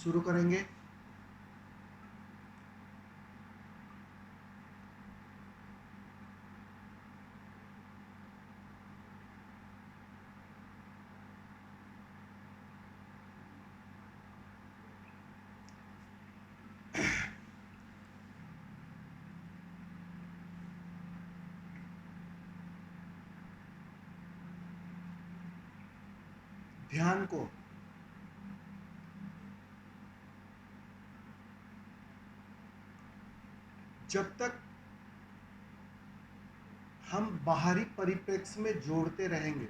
शुरू करेंगे। ध्यान को जब तक हम बाहरी परिप्रेक्ष्य में जोड़ते रहेंगे,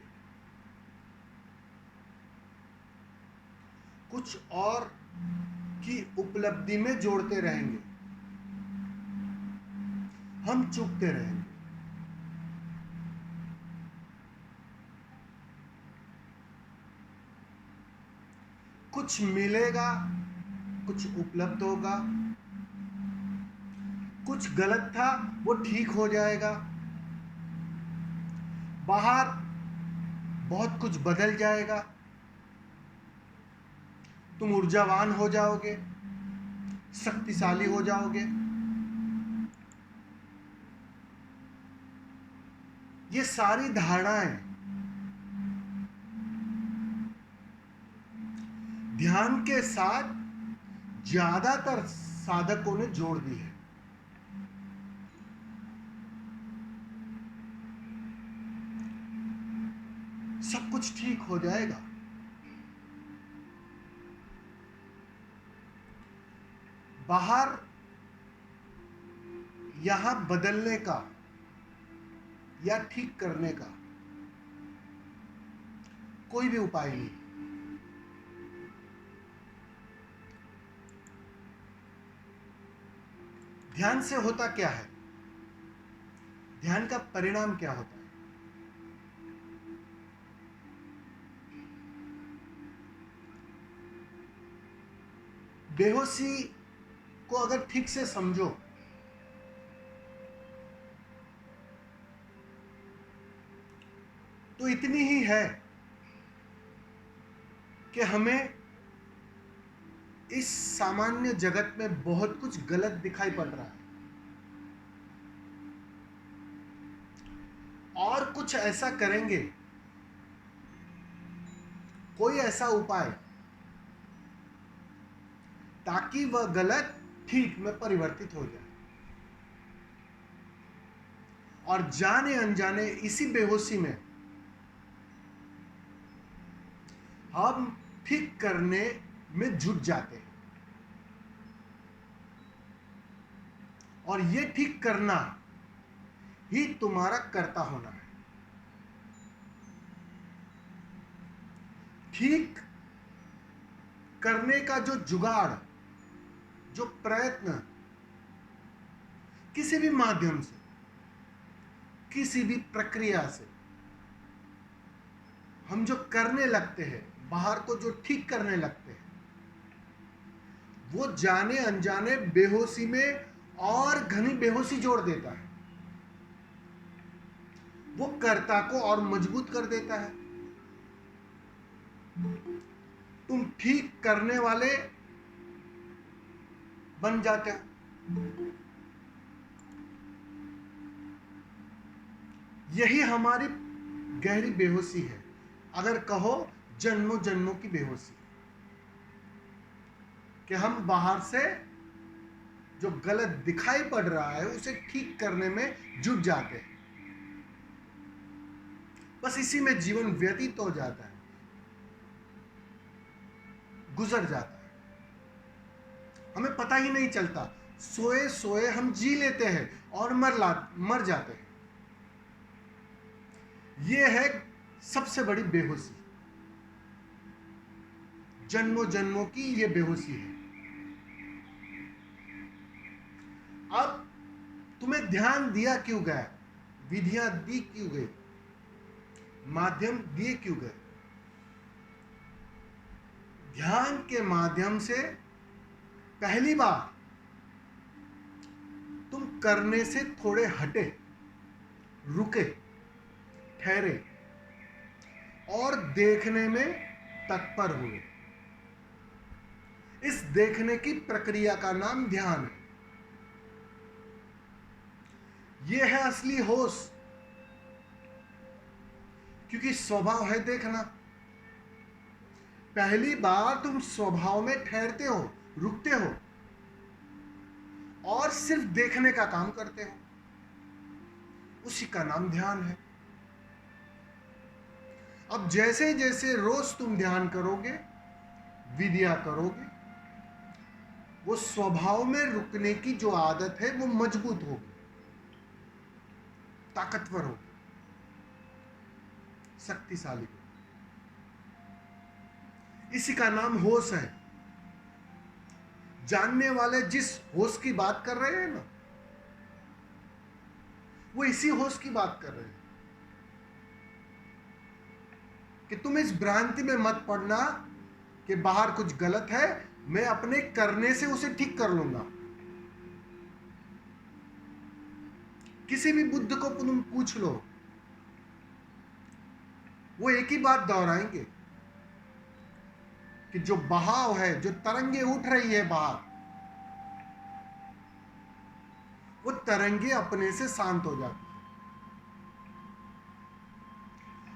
कुछ और की उपलब्धि में जोड़ते रहेंगे, हम चूकते रहेंगे। कुछ मिलेगा, कुछ उपलब्ध होगा, कुछ गलत था वो ठीक हो जाएगा, बाहर बहुत कुछ बदल जाएगा, तुम ऊर्जावान हो जाओगे, शक्तिशाली हो जाओगे। ये सारी धारणाएं ध्यान के साथ ज्यादातर साधकों ने जोड़ दी है। सब कुछ ठीक हो जाएगा, बाहर यहां बदलने का या ठीक करने का कोई भी उपाय नहीं। ध्यान से होता क्या है? ध्यान का परिणाम क्या होता है? बेहोशी को अगर ठीक से समझो तो इतनी ही है कि हमें इस सामान्य जगत में बहुत कुछ गलत दिखाई पड़ रहा है और कुछ ऐसा करेंगे, कोई ऐसा उपाय ताकि वह गलत ठीक में परिवर्तित हो जाए, और जाने अनजाने इसी बेहोशी में हम ठीक करने में जुट जाते हैं। और ये ठीक करना ही तुम्हारा कर्ता होना है। ठीक करने का जो जुगाड़, जो प्रयत्न किसी भी माध्यम से, किसी भी प्रक्रिया से हम जो करने लगते हैं, बाहर को जो ठीक करने लगते हैं, वो जाने अनजाने बेहोशी में और घनी बेहोशी जोड़ देता है। वो कर्ता को और मजबूत कर देता है। तुम ठीक करने वाले बन जाते हो। यही हमारी गहरी बेहोशी है, अगर कहो जन्मों जन्मों की बेहोशी, कि हम बाहर से जो गलत दिखाई पड़ रहा है उसे ठीक करने में जुट जाते हैं। बस इसी में जीवन व्यतीत हो जाता है, गुजर जाता है, हमें पता ही नहीं चलता। सोए सोए हम जी लेते हैं और मर जाते हैं। ये है सबसे बड़ी बेहोशी, जन्मों जन्मों की ये बेहोशी है। अब तुम्हें ध्यान दिया क्यों गया, विधियां दी क्यों गई, माध्यम दिए क्यों गए? ध्यान के माध्यम से पहली बार तुम करने से थोड़े हटे, रुके, ठहरे और देखने में तत्पर हुए। इस देखने की प्रक्रिया का नाम ध्यान है। यह है असली होश, क्योंकि स्वभाव है देखना। पहली बार तुम स्वभाव में ठहरते हो, रुकते हो और सिर्फ देखने का काम करते हो, उसी का नाम ध्यान है। अब जैसे जैसे रोज तुम ध्यान करोगे, विद्या करोगे, वो स्वभाव में रुकने की जो आदत है वो मजबूत होगी, ताकतवर होगी, शक्तिशाली होगी। इसी का नाम होश है। जानने वाले जिस होश की बात कर रहे हैं ना, वो इसी होश की बात कर रहे हैं कि तुम इस भ्रांति में मत पड़ना कि बाहर कुछ गलत है, मैं अपने करने से उसे ठीक कर लूंगा। किसी भी बुद्ध को तुम पूछ लो, वो एक ही बात दोहराएंगे कि जो बहाव है, जो तरंगे उठ रही है बाहर, वो तरंगे अपने से शांत हो जाती है।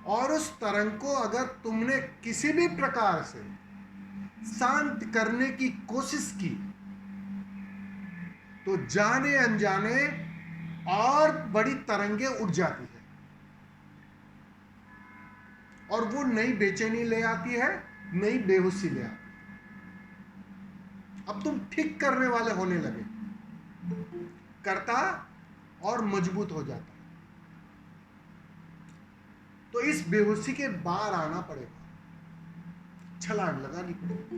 और उस तरंग को अगर तुमने किसी भी प्रकार से शांत करने की कोशिश की तो जाने अनजाने और बड़ी तरंगे उठ जाती है और वो नई बेचैनी ले आती है, नई बेहोशी ले आती है। अब तुम ठीक करने वाले होने लगे, करता और मजबूत हो जाता। तो इस बेहोशी के बाहर आना पड़ेगा, छलांग लगानी पड़ेगी।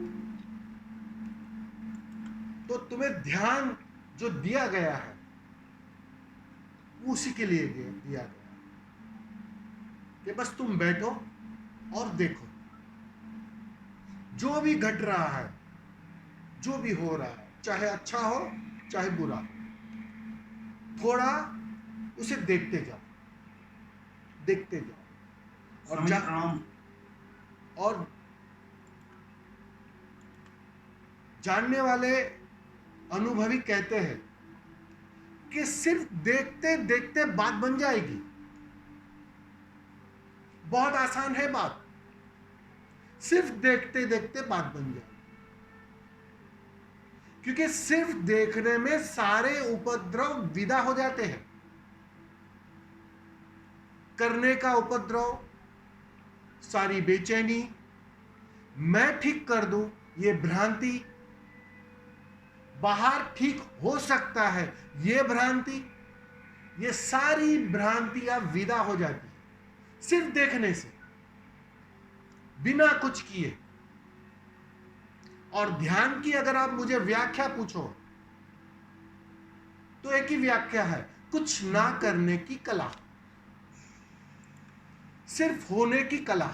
तो तुम्हें ध्यान जो दिया गया है उसी के लिए दिया गया कि बस तुम बैठो और देखो, जो भी घट रहा है, जो भी हो रहा है, चाहे अच्छा हो चाहे बुरा हो, थोड़ा उसे देखते जाओ, देखते जाओ। और जानने वाले अनुभवी कहते हैं कि सिर्फ देखते देखते बात बन जाएगी। बहुत आसान है बात, सिर्फ देखते देखते बात बन जाएगी, क्योंकि सिर्फ देखने में सारे उपद्रव विदा हो जाते हैं। करने का उपद्रव, सारी बेचैनी, मैं ठीक कर दूं, ये भ्रांति, बाहर ठीक हो सकता है, ये भ्रांति, ये सारी भ्रांतियां विदा हो जाती है सिर्फ देखने से, बिना कुछ किए। और ध्यान की अगर आप मुझे व्याख्या पूछो तो एक ही व्याख्या है, कुछ ना करने की कला, सिर्फ होने की कला।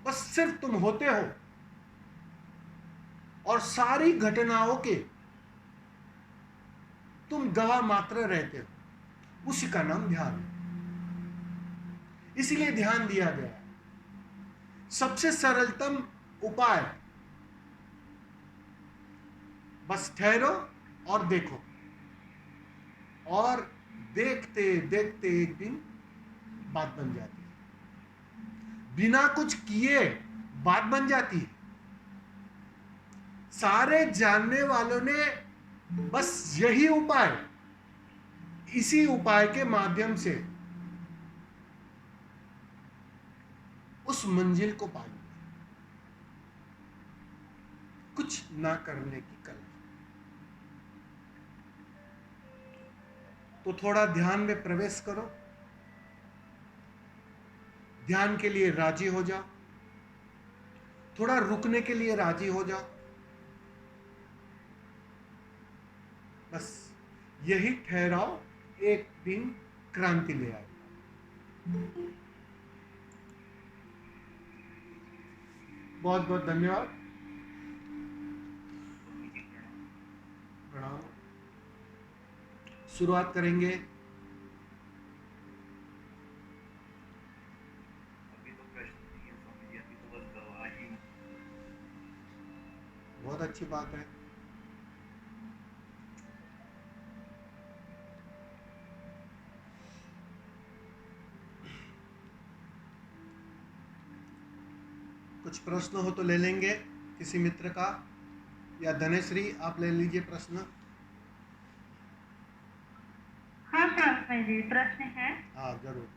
बस सिर्फ तुम होते हो और सारी घटनाओं के तुम गवाह मात्र रहते हो, उसी का नाम ध्यान है। इसीलिए ध्यान दिया गया है। सबसे सरलतम उपाय, बस ठहरो और देखो, और देखते देखते एक दिन बात बन जाती है। बिना कुछ किए बात बन जाती है। सारे जानने वालों ने बस यही उपाय, इसी उपाय के माध्यम से उस मंजिल को पा लिया, कुछ ना करने की कला। तो थोड़ा ध्यान में प्रवेश करो, ध्यान के लिए राजी हो जाओ, थोड़ा रुकने के लिए राजी हो जाओ। बस यही ठहराव एक दिन क्रांति ले आएगा। बहुत बहुत धन्यवाद। प्रणाम। शुरुआत करेंगे। अभी तो प्रश्न नहीं है स्वामी जी, अभी तो बस गवाही। बहुत अच्छी बात है। कुछ प्रश्न हो तो ले लेंगे किसी मित्र का, या धनेश्री आप ले लीजिए प्रश्न। हाँ स्वामी जी, प्रश्न है। हाँ जरूर।